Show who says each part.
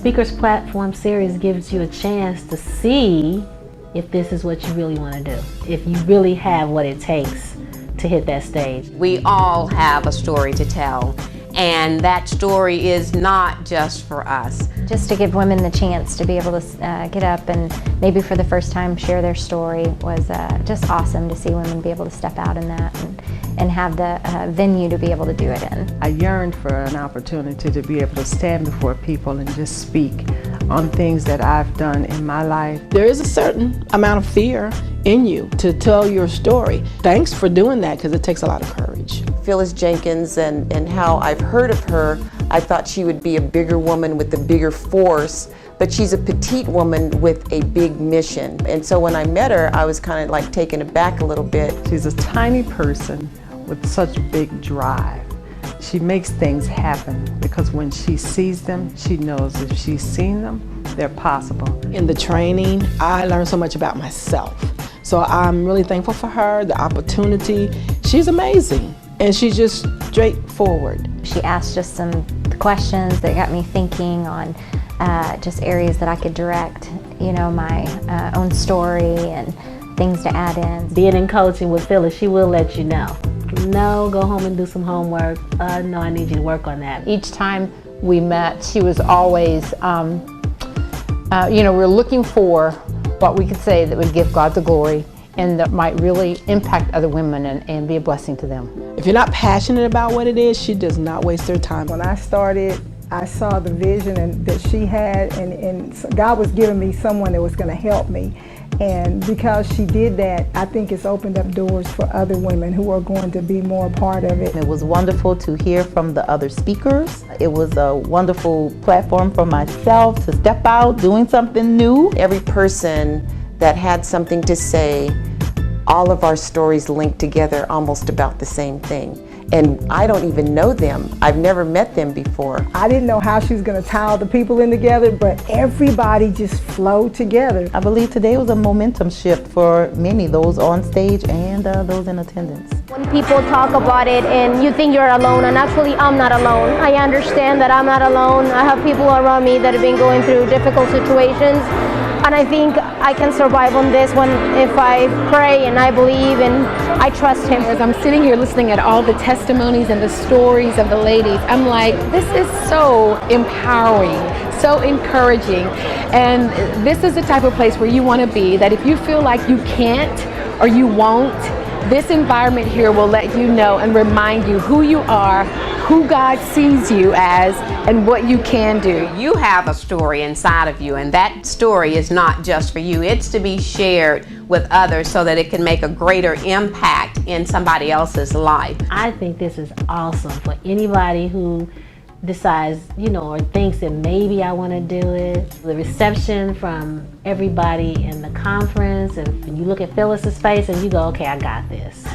Speaker 1: Speakers Platform Series gives you a chance to see if this is what you really want to do, if you really have what it takes to hit that stage.
Speaker 2: We all have a story to tell, and that story is not just for us.
Speaker 3: Just to give women the chance to be able to get up and maybe for the first time share their story was just awesome to see women be able to step out in that and have the venue to be able to do it in.
Speaker 4: I yearned for an opportunity to be able to stand before people and just speak on things that I've done in my life.
Speaker 5: There is a certain amount of fear in you to tell your story. Thanks for doing that, because it takes a lot of courage.
Speaker 6: Phyllis Jenkins and how I've heard of her, I thought she would be a bigger woman with a bigger force, but she's a petite woman with a big mission. And so when I met her, I was kind of like taken aback a little bit.
Speaker 4: She's a tiny person with such big drive. She makes things happen because when she sees them, she knows if she's seen them, they're possible.
Speaker 5: In the training, I learned so much about myself. So I'm really thankful for her, the opportunity. She's amazing, and she's just straightforward.
Speaker 3: She asked just some questions that got me thinking on just areas that I could direct, my own story and things to add in.
Speaker 1: Being in coaching with Phyllis, she will let you know. No, go home and do some homework. No, I need you to work on that.
Speaker 7: Each time we met, she was always, we're looking for what we could say that would give God the glory and that might really impact other women and be a blessing to them.
Speaker 5: If you're not passionate about what it is, she does not waste her time.
Speaker 8: When I started, I saw the vision that she had, and God was giving me someone that was going to help me. And because she did that, I think it's opened up doors for other women who are going to be more a part of it.
Speaker 9: It was wonderful to hear from the other speakers. It was a wonderful platform for myself to step out, doing something new.
Speaker 6: Every person that had something to say, all of our stories linked together almost about the same thing. And I don't even know them. I've never met them before.
Speaker 8: I didn't know how she was going to tie all the people in together, but everybody just flowed together.
Speaker 9: I believe today was a momentum shift for many, those on stage and those in attendance.
Speaker 10: When people talk about it and you think you're alone, and actually I'm not alone. I understand that I'm not alone. I have people around me that have been going through difficult situations. And I think I can survive on this one if I pray and I believe and I trust Him.
Speaker 11: As I'm sitting here listening at all the testimonies and the stories of the ladies, I'm like, this is so empowering, so encouraging. And this is the type of place where you want to be, that if you feel like you can't or you won't, this environment here will let you know and remind you who you are, who God sees you as, and what you can do.
Speaker 2: You have a story inside of you, and that story is not just for you. It's to be shared with others so that it can make a greater impact in somebody else's life.
Speaker 1: I think this is awesome for anybody who decides, or thinks that maybe I want to do it. The reception from everybody in the conference, and you look at Phyllis's face and you go, okay, I got this.